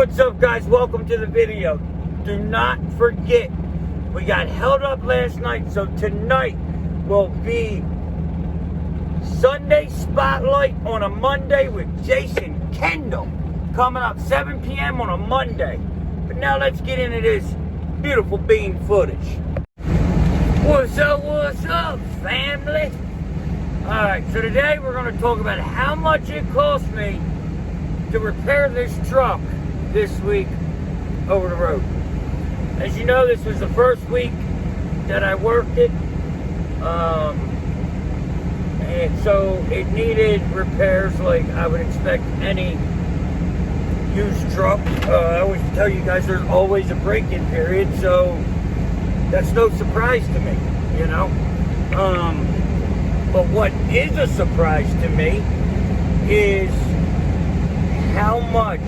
What's up, guys? Welcome to the video. Do not forget, we got held up last night, so tonight will be Sunday Spotlight on a Monday with Jason Kendall. Coming up 7 p.m. on a Monday. But now let's get into this beautiful bean footage. What's up, family? Alright, so today we're going to talk about how much it cost me to repair this truck this week over the road. As you know, this was the first week that I worked it. And so it needed repairs like I would expect any used truck. I always tell you guys there's always a break-in period, so that's no surprise to me, you know. But what is a surprise to me is how much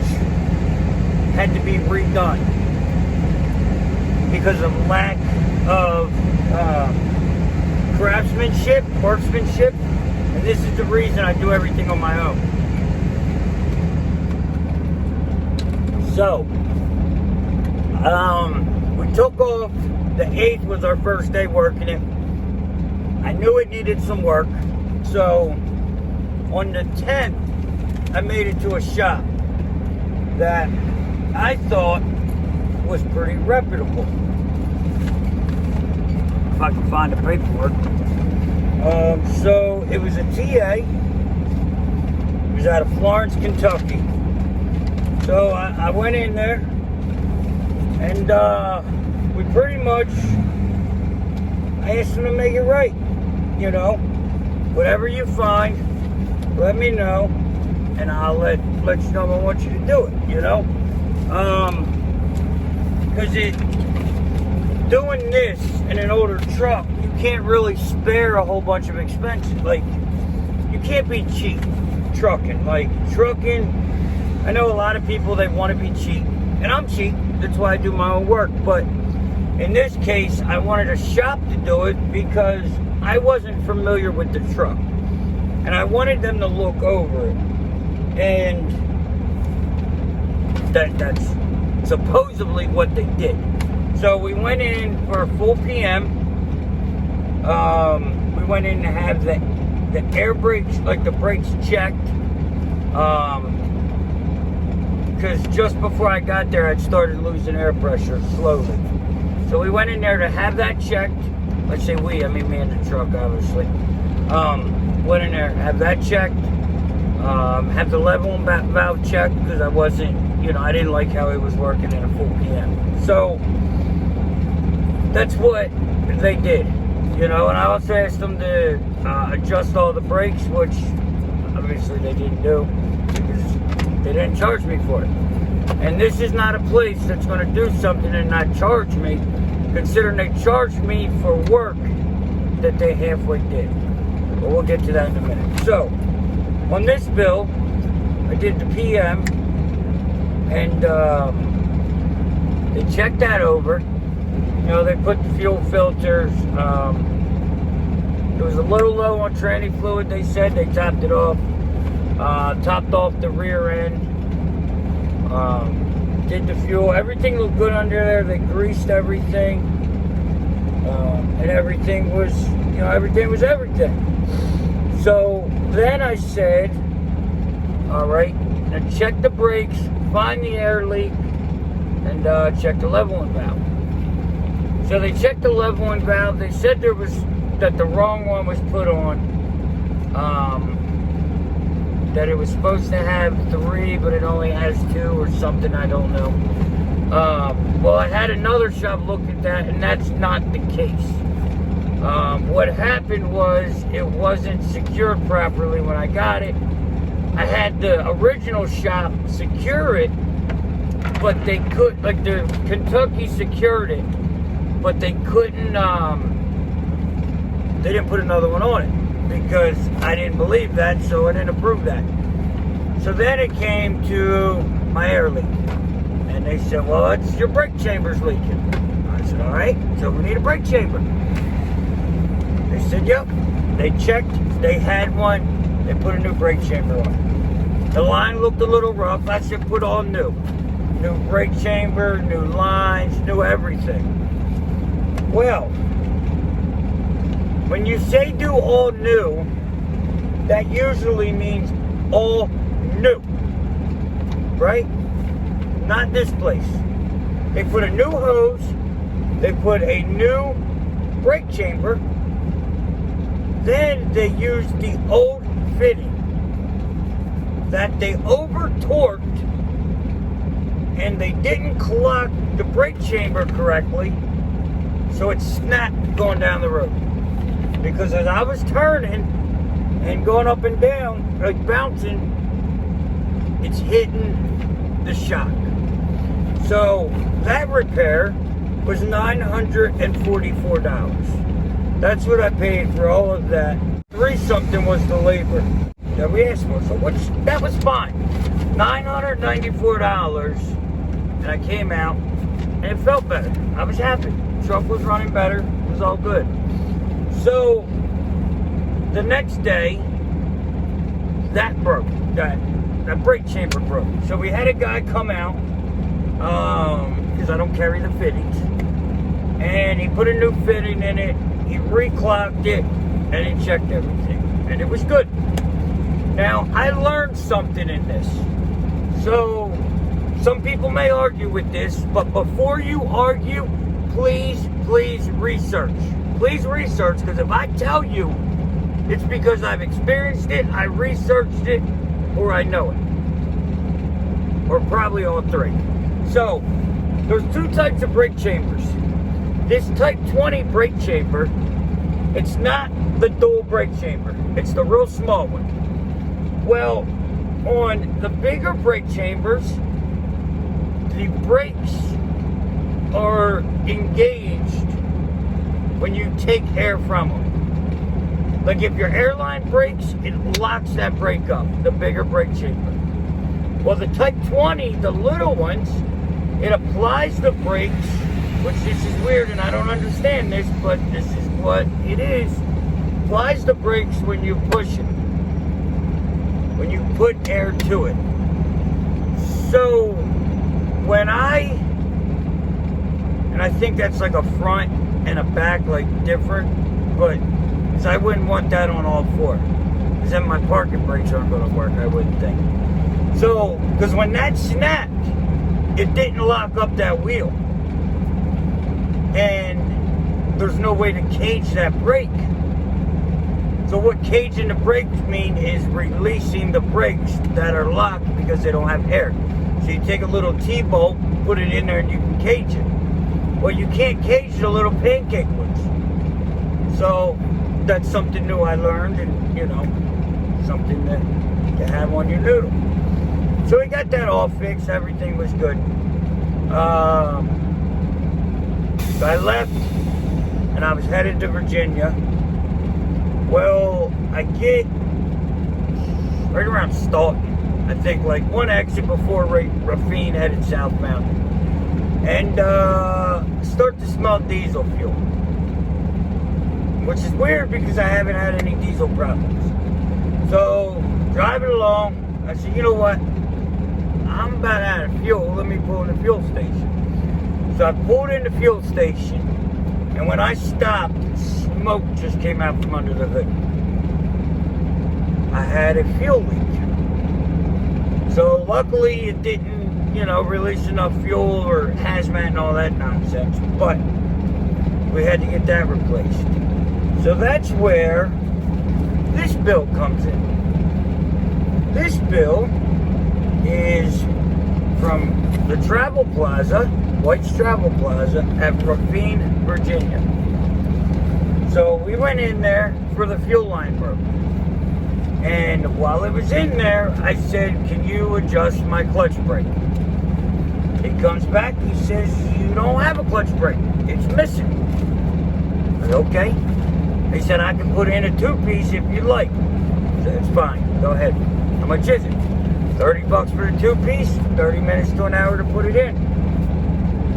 had to be redone because of lack of craftsmanship, workmanship, and this is the reason I do everything on my own. So, we took off. The 8th was our first day working it. I knew it needed some work, so on the 10th, I made it to a shop that I thought was pretty reputable. If I can find the paperwork. So it was a TA. It was out of Florence, Kentucky. So I went in there and we pretty much asked them to make it right. You know, whatever you find, let me know, and I'll let you know I want you to do it, you know? Because doing this in an older truck, you can't really spare a whole bunch of expenses. Like, you can't be cheap trucking. Like, trucking, I know a lot of people, they want to be cheap, and I'm cheap, that's why I do my own work, but in this case, I wanted a shop to do it because I wasn't familiar with the truck, and I wanted them to look over it, and that's supposedly what they did. So we went in for a full PM. We went in to have the air brakes, like the brakes checked, because just before I got there, I'd started losing air pressure slowly. So we went in there to have that checked. Let's say we, I mean me and the truck, obviously. Went in there, have that checked. Have the leveling valve checked because I wasn't, you know, I didn't like how it was working in a full PM. So that's what they did, you know. And I also asked them to adjust all the brakes, which obviously they didn't do because they didn't charge me for it. And this is not a place that's going to do something and not charge me, considering they charged me for work that they halfway did. But we'll get to that in a minute. So, on this bill, I did the PM, and they checked that over. You know, they put the fuel filters. It was a little low on tranny fluid, they said. They topped it off. Topped off the rear end. Did the fuel. Everything looked good under there. They greased everything. And everything was, you know, everything was everything. So then I said, all right, now check the brakes, find the air leak, and check the leveling valve. So they checked the leveling valve. They said that the wrong one was put on. That it was supposed to have 3, but it only has 2 or something, I don't know. Well, I had another shop look at that, and that's not the case. What happened was it wasn't secured properly when I got it. I had the original shop secure it, but they could, like the Kentucky secured it, but they couldn't, they didn't put another one on it. Because I didn't believe that, so I didn't approve that. So then it came to my air leak. And they said, well, it's your brake chamber's leaking. I said, all right, so we need a brake chamber. They said, yep. They checked, they had one, they put a new brake chamber on. The line looked a little rough. I said, put all new. new brake chamber, new lines, new everything. Well, when you say do all new, that usually means all new, right? Not this place. They put a new hose, they put a new brake chamber, then they used the old fitting that they over-torqued, and they didn't clock the brake chamber correctly, so it snapped going down the road. Because as I was turning and going up and down, like bouncing, it's hitting the shock. So that repair was $944. That's what I paid for all of that. $3 something was the labor that we asked for, so that was fine. $994, and I came out, and it felt better. I was happy. The truck was running better. It was all good. So the next day, that broke. That brake chamber broke. So we had a guy come out, because I don't carry the fittings, and he put a new fitting in it. He reclocked it, and he checked everything, and it was good. Now, I learned something in this. So, some people may argue with this, but before you argue, please research. Please research, because if I tell you, it's because I've experienced it, I researched it, or I know it. Or probably all three. So, there's two types of brake chambers. This Type 20 brake chamber, it's not the dual brake chamber. It's the real small one. Well, on the bigger brake chambers, the brakes are engaged when you take air from them. Like if your airline brakes, it locks that brake up, the bigger brake chamber. Well, the Type 20, the little ones, it applies the brakes, which this is weird and I don't understand this, but this is what it is. Applies the brakes when you push it. When you put air to it. So, and I think that's like a front and a back, like different, but because I wouldn't want that on all four. Because then my parking brakes aren't going to work, I wouldn't think. So, because when that snapped, it didn't lock up that wheel. And there's no way to cage that brake. So what caging the brakes mean is releasing the brakes that are locked because they don't have air. So you take a little T-bolt, put it in there, and you can cage it. Well, you can't cage the little pancake ones. So that's something new I learned, and something that you have on your noodle. So we got that all fixed. Everything was good. So I left, and I was headed to Virginia. Well, I get right around Staunton, I think, like one exit before Raffine headed southbound, and start to smell diesel fuel, which is weird because I haven't had any diesel problems. So, driving along, I said, you know what, I'm about out of fuel, let me pull in the fuel station. So I pulled in the fuel station, and when I stopped, smoke just came out from under the hood. I had a fuel leak. So luckily it didn't, release enough fuel or hazmat and all that nonsense. But we had to get that replaced. So that's where this bill comes in. This bill is from the Travel Plaza, White's Travel Plaza at Raffine, Virginia. So we went in there for the fuel line broke. And while it was in there, I said, can you adjust my clutch brake? He comes back, he says, you don't have a clutch brake. It's missing. I said, okay. He said, I can put in a two-piece if you like. I said, it's fine, go ahead. How much is it? $30 for the two-piece, 30 minutes to an hour to put it in.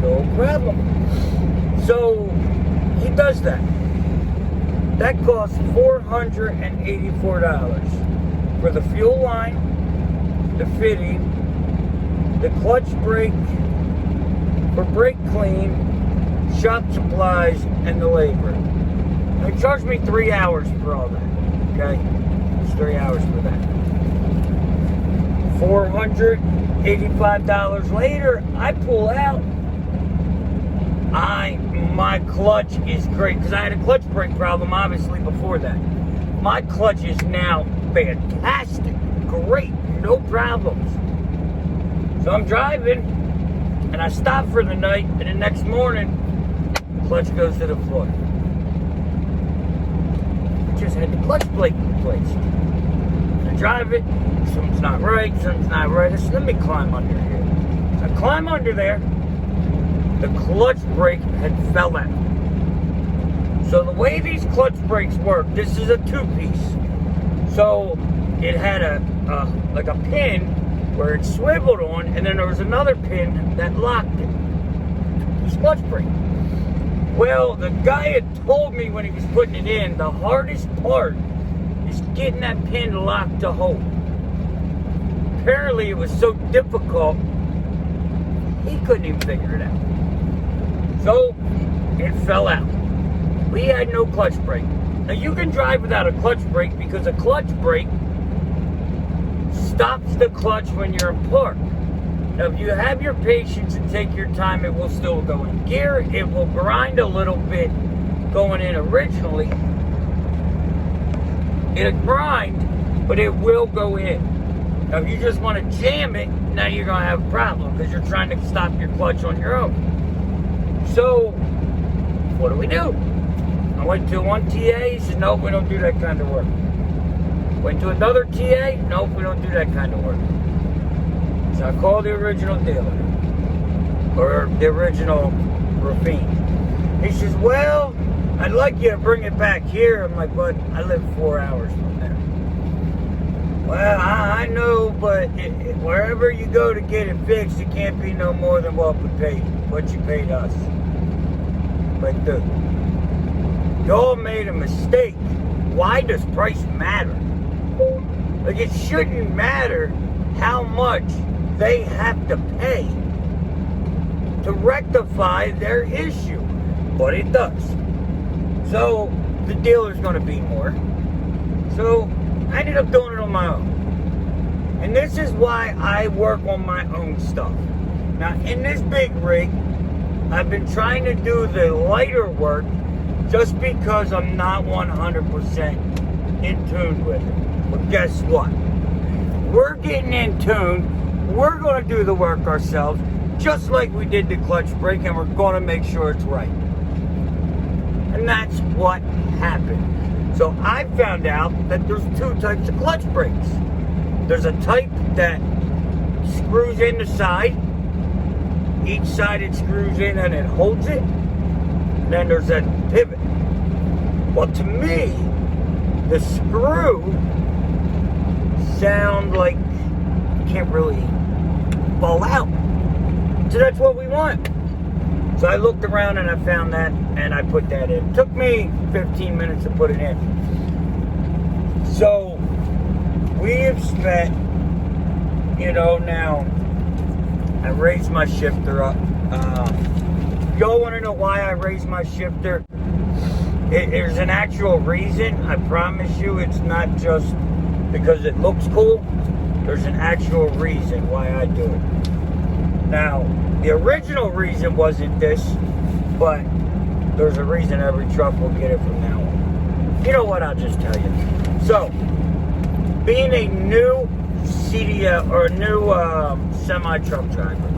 No problem. So, he does that. That costs $484 for the fuel line, the fitting, the clutch brake for brake clean, shop supplies, and the labor. They charged me 3 hours for all that. Okay? It's 3 hours for that. $485 later, I pull out. My clutch is great, because I had a clutch brake problem obviously before that. My clutch is now fantastic, great, no problems. So I'm driving, and I stop for the night, and the next morning, clutch goes to the floor. I just had the clutch plate replaced. I drive it, something's not right, something's not right. I said, let me climb under here. So I climb under there. The clutch brake had fell out. So the way these clutch brakes work, this is a two-piece. So it had like a pin where it swiveled on, and then there was another pin that locked it. This clutch brake. Well, the guy had told me when he was putting it in, the hardest part is getting that pin locked to hold. Apparently it was so difficult, he couldn't even figure it out. So, it fell out. We had no clutch brake. Now, you can drive without a clutch brake because a clutch brake stops the clutch when you're in park. Now, if you have your patience and take your time, it will still go in gear. It will grind a little bit going in originally. It'll grind, but it will go in. Now, if you just want to jam it, now you're going to have a problem because you're trying to stop your clutch on your own. So, what do? I went to one TA, he said, nope, we don't do that kind of work. Went to another TA, nope, we don't do that kind of work. So I called the original dealer, or the original Ravine. He says, well, I'd like you to bring it back here. I'm like, but I live 4 hours from there. Well, I know, but wherever you go to get it fixed, it can't be no more than what you paid us. Like, dude, y'all made a mistake. Why does price matter? Like, it shouldn't matter how much they have to pay to rectify their issue, but it does. So the dealer's going to be more. So I ended up doing it on my own. And this is why I work on my own stuff. Now, in this big rig, I've been trying to do the lighter work just because I'm not 100% in tune with it. But guess what? We're getting in tune. We're going to do the work ourselves, just like we did the clutch brake, and we're going to make sure it's right. And that's what happened. So I found out that there's two types of clutch brakes. There's a type that screws in the side. Each side it screws in and it holds it. And then there's that pivot. Well, to me, the screw sound like you can't really fall out. So that's what we want. So I looked around and I found that, and I put that in. It took me 15 minutes to put it in. So we have spent, now I raised my shifter up. Y'all want to know why I raised my shifter? There's an actual reason. I promise you, it's not just because it looks cool. There's an actual reason why I do it. Now, the original reason wasn't this, but there's a reason every truck will get it from now on. You know what? I'll just tell you. So, being a new CDL or a new semi-truck driver,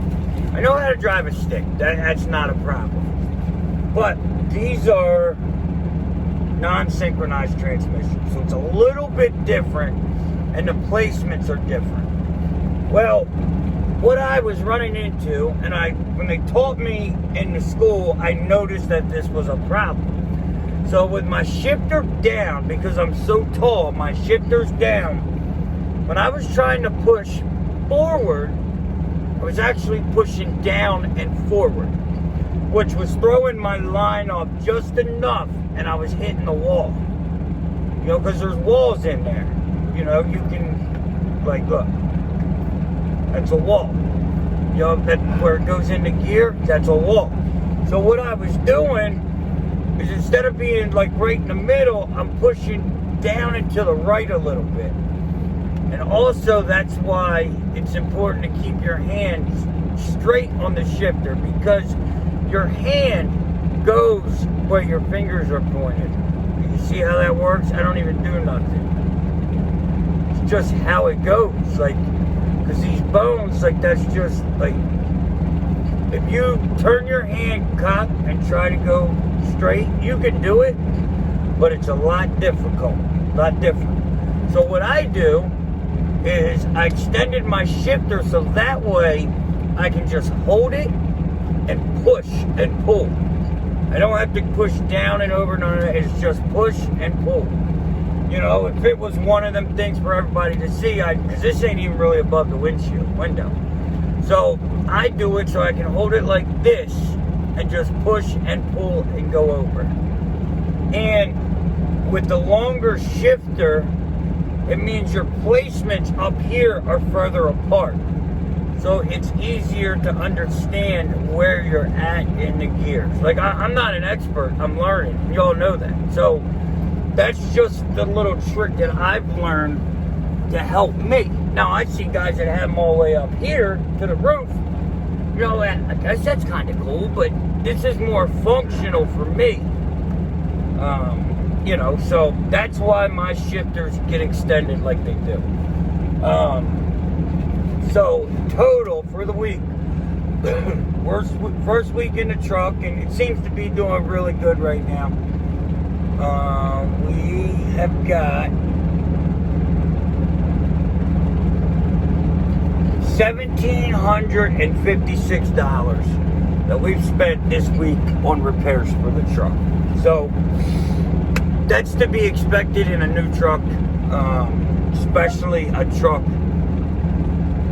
I know how to drive a stick. That's not a problem. But these are non-synchronized transmissions, so it's a little bit different, and the placements are different. Well, what I was running into, and when they taught me in the school, I noticed that this was a problem. So with my shifter down, because I'm so tall, my shifter's down. When I was trying to push forward, I was actually pushing down and forward, which was throwing my line off just enough, and I was hitting the wall. Because there's walls in there. You can, look. That's a wall. know, that where it goes into gear, that's a walk. So what I was doing is instead of being like right in the middle, I'm pushing down and to the right a little bit. And also that's why it's important to keep your hands straight on the shifter, because your hand goes where your fingers are pointed. You see how that works? I don't even do nothing. It's just how it goes. Like, because these bones, like, that's just like, if you turn your hand cocked and try to go straight, you can do it, but it's a lot difficult, a lot different. So what I do is I extended my shifter so that way I can just hold it and push and pull. I don't have to push down and over, none of that. It's just push and pull. You know, if it was one of them things for everybody to see, because this ain't even really above the window. So I do it so I can hold it like this and just push and pull and go over. And with the longer shifter, it means your placements up here are further apart. So it's easier to understand where you're at in the gears. Like, I'm not an expert, I'm learning. You all know that. So that's just the little trick that I've learned to help me. Now, I see guys that have them all the way up here to the roof. You know, I guess that's kind of cool, but this is more functional for me. You know, so that's why my shifters get extended like they do. So total for the week, first week in the truck, and it seems to be doing really good right now. We have got $1,756 that we've spent this week on repairs for the truck. So that's to be expected in a new truck, especially a truck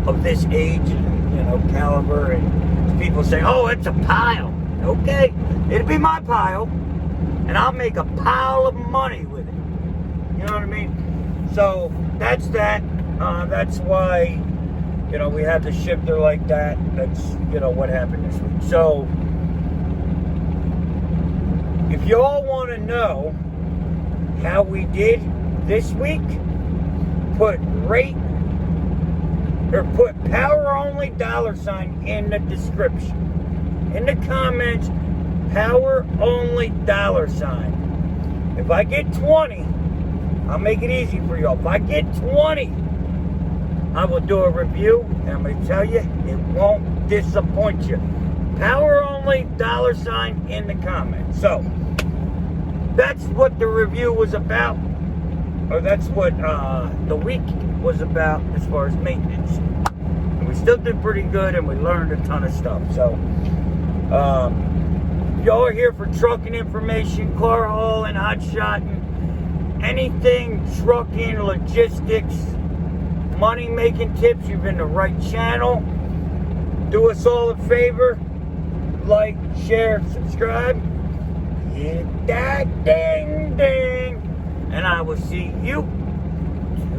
of this age and, you know, caliber. And people say, oh, it's a pile. Okay, it'll be my pile, and I'll make a pile of money with it. You know what I mean? So that's that. That's why, you know, we have the shifter like that. That's, you know, what happened this week. So if you all want to know how we did this week, put power only $ in the description. In the comments, power only $. If I get 20, I'll make it easy for y'all. If I get 20, I will do a review, and I'm going to tell you, it won't disappoint you. Power only $ in the comments. So that's what the review was about, or that's what the week was about as far as maintenance. And we still did pretty good, and we learned a ton of stuff. So y'all are here for trucking information, car hauling, hotshotting, anything trucking, logistics, money making tips. You've been the right channel. Do us all a favor, like, share, subscribe, hit that ding ding, and I will see you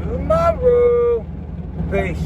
tomorrow. Peace.